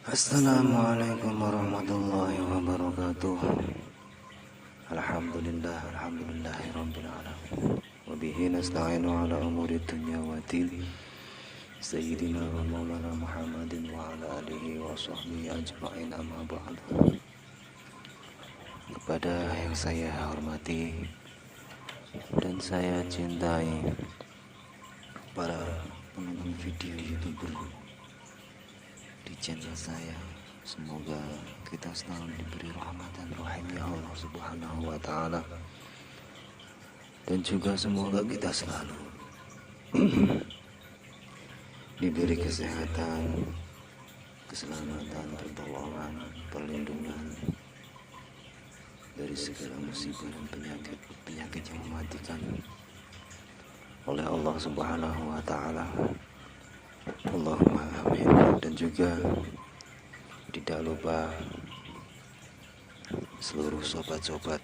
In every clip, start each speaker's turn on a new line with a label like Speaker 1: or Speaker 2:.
Speaker 1: Assalamualaikum warahmatullahi wabarakatuh. Alhamdulillahirabbil alamin. Wa bihi nasta'inu ala umuri dunya waddin. Sayyidina wa maulana Muhammadin wa ala alihi wa sahbihi ajma'in, amma ba'd. Kepada yang saya hormati dan saya cintai para penonton video YouTuber di channel saya, semoga kita selalu diberi rahmat dan rahim ya Allah Subhanahu wa taala, dan juga semoga kita selalu diberi kesehatan, keselamatan, pertolongan, perlindungan dari segala musibah dan penyakit yang mematikan oleh Allah Subhanahu wa taala. Allahumma amin. Dan juga tidak lupa seluruh sobat-sobat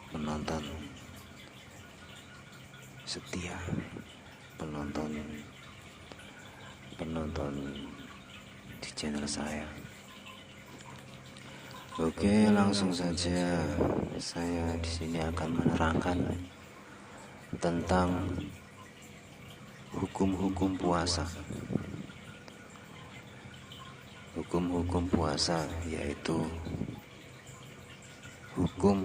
Speaker 1: penonton setia, penonton di channel saya. Oke, langsung saja saya di sini akan menerangkan tentang hukum-hukum puasa. Hukum-hukum puasa yaitu hukum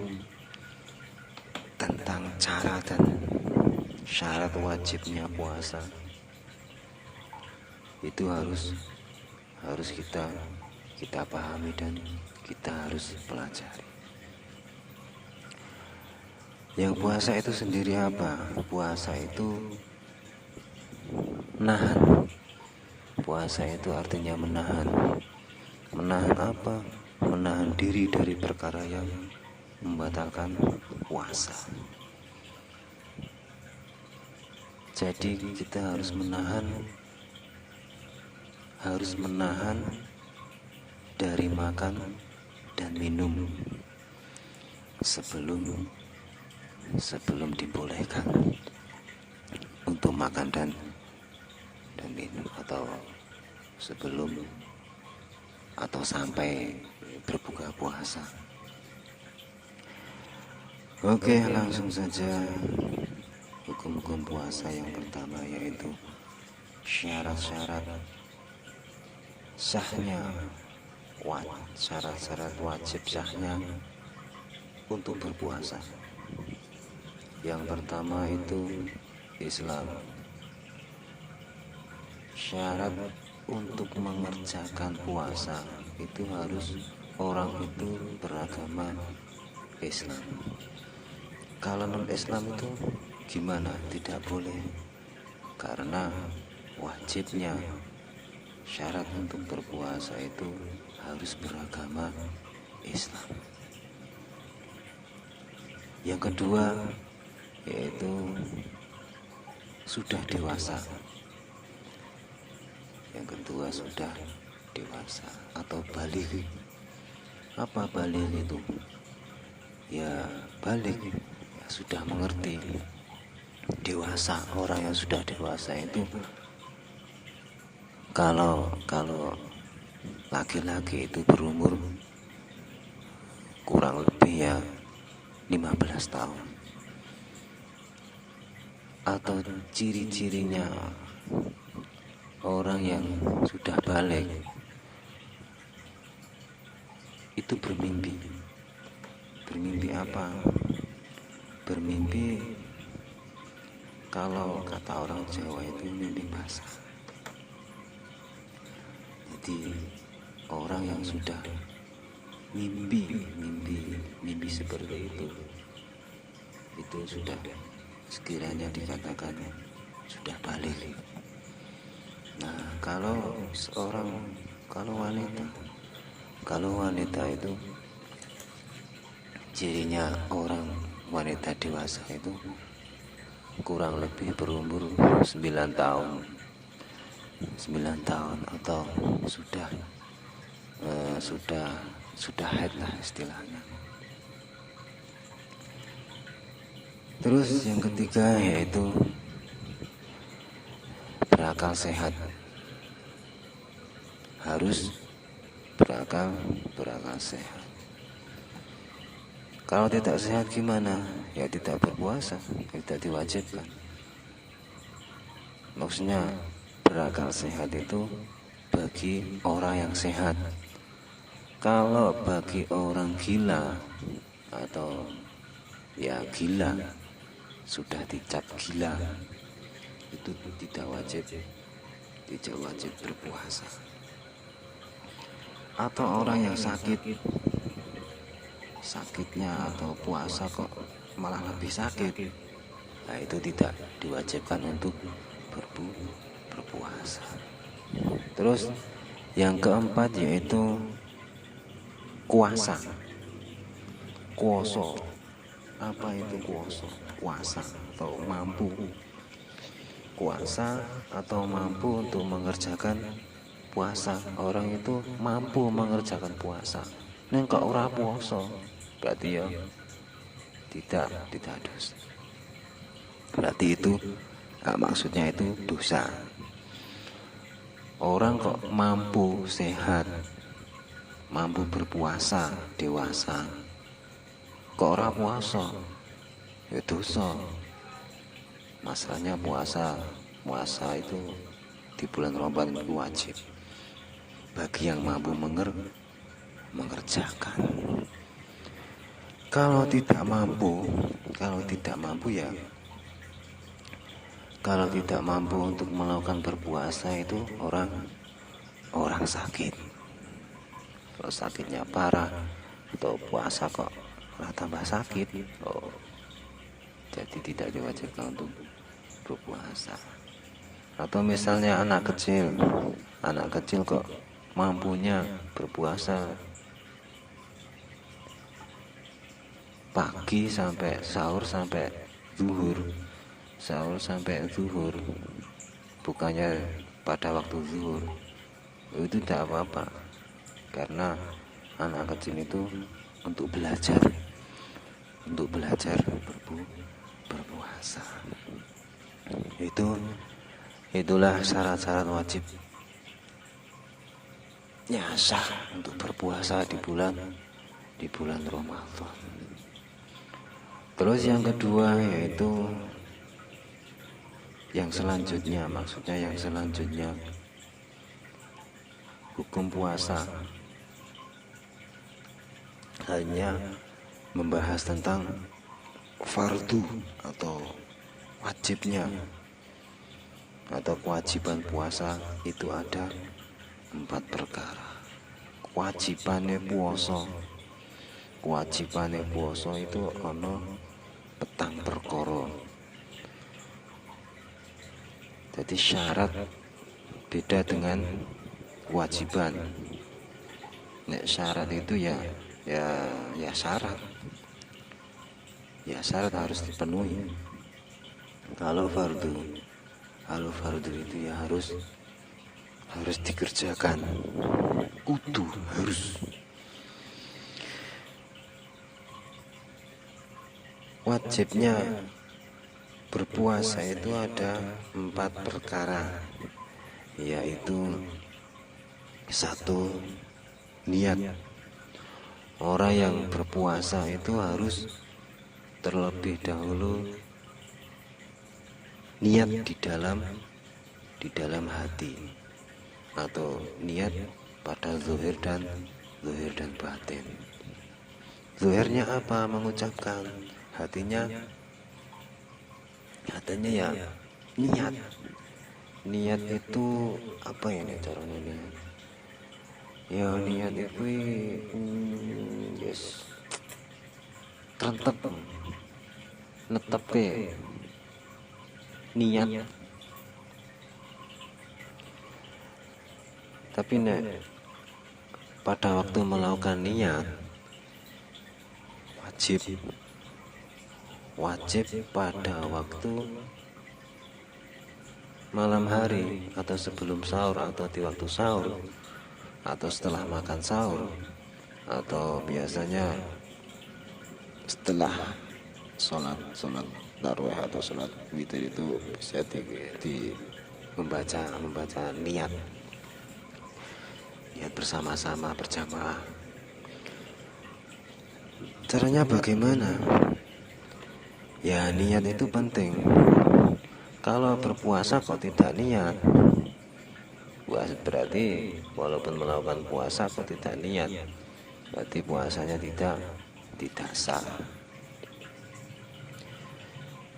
Speaker 1: tentang cara dan syarat wajibnya puasa. Itu harus kita pahami dan kita harus pelajari. Yang puasa itu sendiri apa? Puasa itu menahan. Puasa itu artinya menahan. Menahan apa? Menahan diri dari perkara yang membatalkan puasa. Jadi kita harus menahan dari makan dan minum sebelum dibolehkan untuk makan dan minum, atau sebelum atau sampai berbuka puasa. Oke, langsung saja hukum-hukum puasa. Yang pertama yaitu syarat-syarat sahnya, syarat-syarat wajib sahnya untuk berpuasa. Yang pertama itu Islam. Syarat untuk mengerjakan puasa itu harus orang itu beragama Islam. Kalau non-Islam itu gimana? Tidak boleh, karena wajibnya syarat untuk berpuasa itu harus beragama Islam. Yang kedua yaitu sudah dewasa. Yang kedua sudah dewasa atau balik. Apa balik itu? Ya balik, ya sudah mengerti. Dewasa, orang yang sudah dewasa itu kalau laki-laki itu berumur kurang lebih ya 15 tahun. Atau ciri-cirinya orang yang sudah balik itu bermimpi. Bermimpi apa? Bermimpi, kalau kata orang Jawa itu mimpi basah. Jadi orang yang sudah mimpi seperti itu sudah sekiranya dikatakan sudah balik. Nah, kalau wanita itu cirinya orang wanita dewasa itu kurang lebih berumur 9 tahun atau sudah haid lah istilahnya. Terus yang ketiga yaitu berakal sehat. harus berakal sehat. Kalau tidak sehat gimana? Ya tidak berpuasa, tidak diwajibkan. Maksudnya berakal sehat itu bagi orang yang sehat. Kalau bagi orang gila atau ya gila, sudah dicap gila, itu tidak wajib berpuasa. Atau orang yang sakitnya atau puasa kok malah lebih sakit, nah itu tidak diwajibkan untuk berpuasa. Terus yang keempat yaitu kuasa. Apa itu kuasa atau mampu? Kuasa atau mampu untuk mengerjakan puasa. Orang itu mampu mengerjakan puasa. Neng kok ora puasa, berarti ya tidak dosa. Berarti itu maksudnya itu dosa. Orang kok mampu sehat, mampu berpuasa, dewasa, kok ora puasa, ya dosa. Masalahnya puasa itu di bulan Ramadan itu wajib bagi yang mampu mengerjakan. Kalau tidak mampu untuk melakukan berpuasa itu orang sakit. Kalau sakitnya parah atau puasa kok malah tambah sakit, jadi tidak diwajibkan untuk berpuasa. Atau misalnya anak kecil kok mampunya berpuasa pagi sampai sahur sampai zuhur, bukannya pada waktu zuhur, itu tidak apa-apa, karena anak kecil itu untuk belajar berpuasa. Itulah syarat-syarat wajib ya sah untuk berpuasa di bulan Ramadan. Terus yang kedua yaitu yang selanjutnya hukum puasa hanya membahas tentang fardu atau wajibnya atau kewajiban puasa. Itu ada 4 perkara. Kewajibannya puasa itu ono petang perkara. Jadi syarat beda dengan kewajiban. Nek syarat itu ya syarat harus dipenuhi. Kalau fardu itu ya harus dikerjakan, kudu harus. Wajibnya berpuasa itu ada 4 perkara, yaitu 1. Niat. Orang yang berpuasa itu harus terlebih dahulu niat di dalam hati, atau niat pada zuhir dan batin. Zuhirnya apa? Mengucapkan. Hatinya ya niat itu apa ini caranya nih? Ya niat itu netep ke niat. Tapi pada waktu melakukan niat wajib pada waktu malam hari, atau sebelum sahur, atau di waktu sahur, atau setelah makan sahur, atau biasanya setelah sholat tarawih atau sholat witir. Itu bisa membaca niat. niat bersama-sama berjamaah. Caranya bagaimana? Ya, niat itu penting. Kalau berpuasa kok tidak niat, berarti walaupun melakukan puasa kok tidak niat, berarti puasanya tidak sah.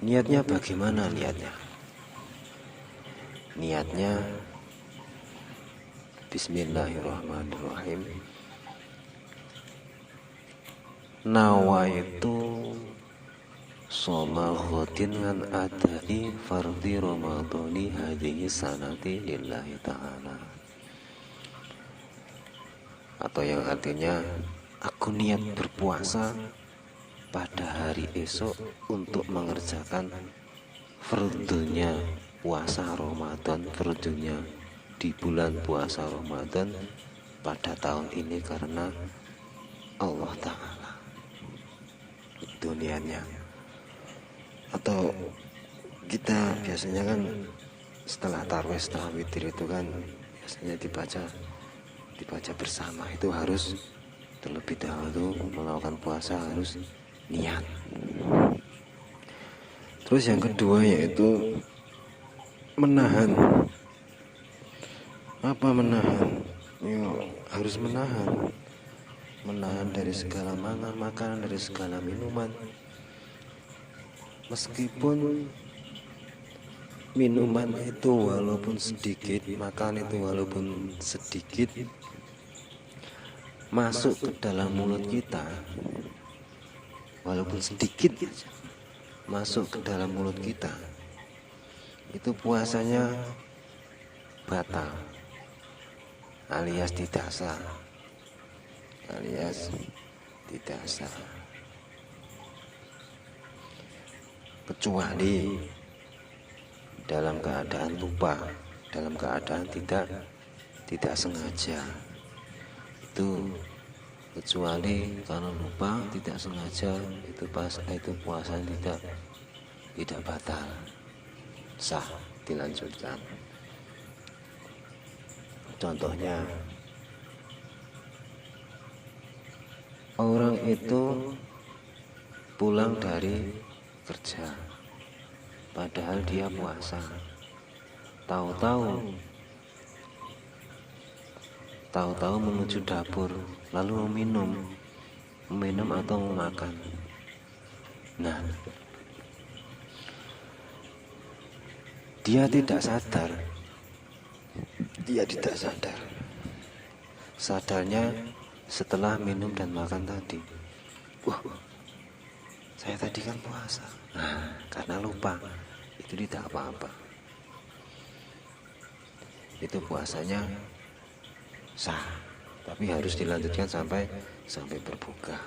Speaker 1: Niatnya bagaimana niatnya? Niatnya Bismillahirrahmanirrahim. Nawaitu shoma ghadin an adai fardhi ramadhani hadhihi sanati lillahi ta'ala. Atau yang artinya, aku niat berpuasa pada hari esok untuk mengerjakan fardunya puasa Ramadan, fardunya di bulan puasa Ramadan pada tahun ini karena Allah Ta'ala. Itu niatnya. Atau kita biasanya kan setelah tarawih, setelah witir itu kan biasanya dibaca bersama. Itu harus terlebih dahulu melakukan puasa harus niat. Terus yang kedua yaitu menahan. Apa menahan? Ya, harus menahan dari segala makanan, dari segala minuman. Meskipun minuman itu walaupun sedikit, makan itu walaupun sedikit masuk ke dalam mulut kita, walaupun sedikit masuk ke dalam mulut kita, itu puasanya batal, alias tidak sah, kecuali dalam keadaan lupa, dalam keadaan tidak sengaja. Itu kecuali kalau lupa tidak sengaja, itu puasa tidak batal, sah, dilanjutkan. Contohnya, orang itu pulang dari kerja padahal dia puasa, tahu-tahu menuju dapur lalu meminum atau memakan. Nah, dia tidak sadar. Sadarnya setelah minum dan makan tadi. Wah, saya tadi kan puasa. Nah, karena lupa, itu tidak apa-apa. Itu puasanya sah, tapi harus dilanjutkan sampai berbuka.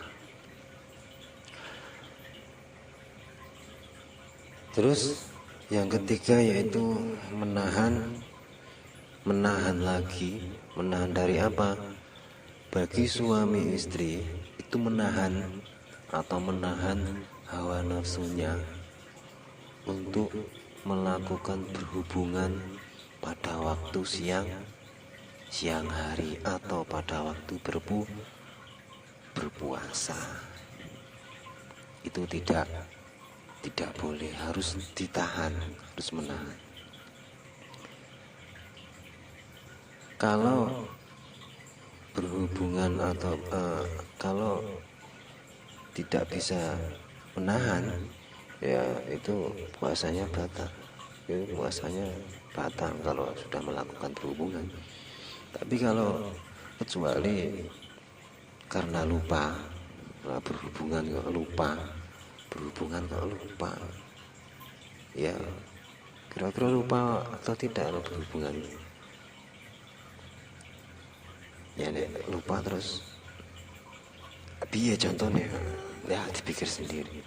Speaker 1: Terus yang ketiga yaitu menahan dari apa? Bagi suami istri itu menahan hawa nafsunya untuk melakukan berhubungan pada waktu siang hari atau pada waktu berpuasa. Itu tidak boleh, harus ditahan, harus menahan. Kalau berhubungan atau kalau tidak bisa menahan, ya itu puasanya batal. Kalau sudah melakukan berhubungan. Tapi kalau kecuali karena lupa, berhubungan kok lupa, ya kira-kira lupa atau tidak berhubungan. Ya lupa terus piye contohnya, ya dipikir sendiri.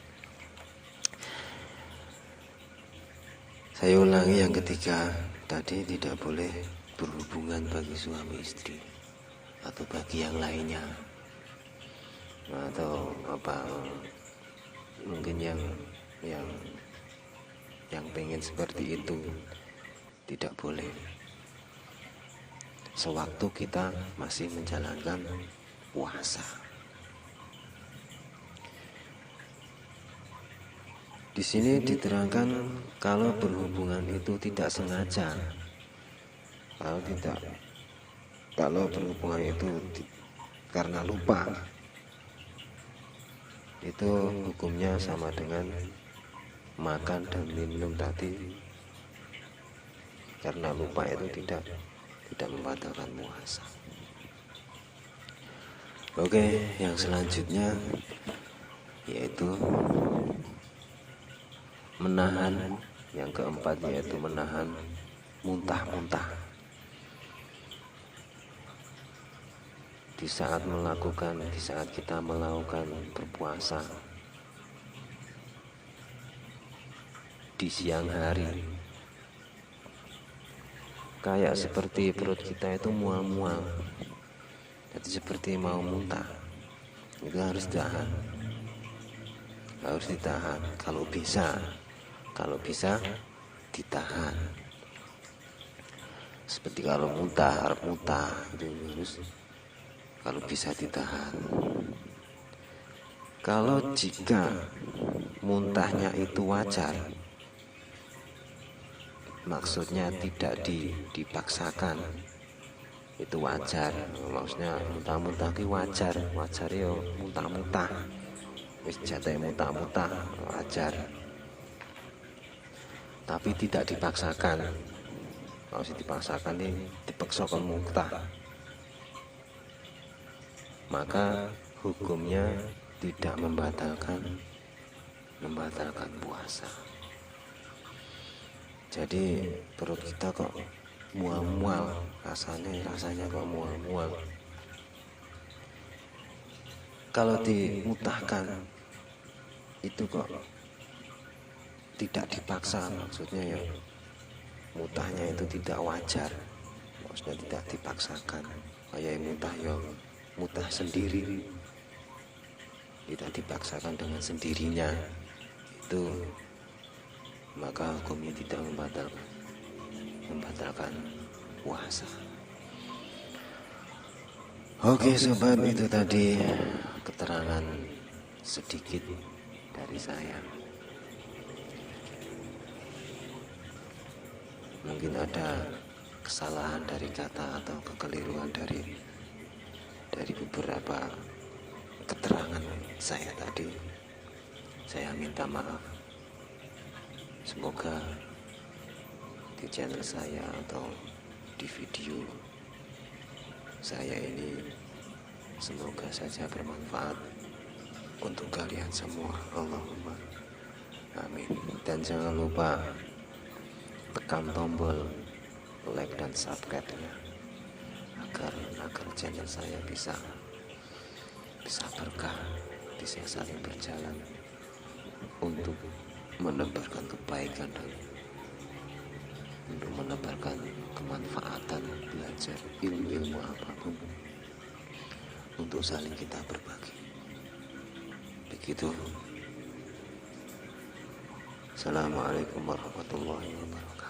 Speaker 1: Saya ulangi yang ketiga tadi, tidak boleh berhubungan bagi suami istri atau bagi yang lainnya, atau mungkin yang pengen seperti itu, tidak boleh. sewaktu kita masih menjalankan puasa. Di sini diterangkan kalau berhubungan itu tidak sengaja, kalau berhubungan itu karena lupa, itu hukumnya sama dengan makan dan minum tadi. Karena lupa itu tidak membatalkan puasa. Oke, yang selanjutnya yaitu menahan. Yang keempat yaitu menahan muntah-muntah. Di saat kita melakukan berpuasa di siang hari, kayak seperti perut kita itu mual-mual, jadi seperti mau muntah, itu harus ditahan. Kalau bisa ditahan. Seperti kalau harap muntah itu harus, kalau bisa ditahan. Kalau jika muntahnya itu wajar, maksudnya tidak dipaksakan, itu wajar. Maksudnya muntah-muntah ki wajar yo muntah-muntah, wis jatah muntah-muntah wajar, tapi tidak dipaksakan. Kalau dipaksakan ini dipaksakan muntah, maka hukumnya tidak membatalkan puasa. Jadi perut kita kok mual-mual, rasanya kok mual-mual, kalau dimutahkan itu kok tidak dipaksa, maksudnya ya mutahnya itu tidak wajar, maksudnya tidak dipaksakan. Kayak mutah ya mutah sendiri, tidak dipaksakan dengan sendirinya, itu maka hukumnya tidak membatalkan puasa. Oke sobat, itu tadi keterangan sedikit dari saya. Mungkin ada kesalahan dari kata atau kekeliruan dari beberapa keterangan saya tadi. Saya minta maaf. Semoga di channel saya atau di video saya ini semoga saja bermanfaat untuk kalian semua. Allahumma amin. Dan jangan lupa tekan tombol like dan subscribe-nya agar channel saya bisa berkah, bisa saling berjalan untuk menebarkan kebaikan dan untuk menebarkan kemanfaatan belajar ilmu apapun, untuk saling kita berbagi. Begitu. Assalamualaikum warahmatullahi wabarakatuh.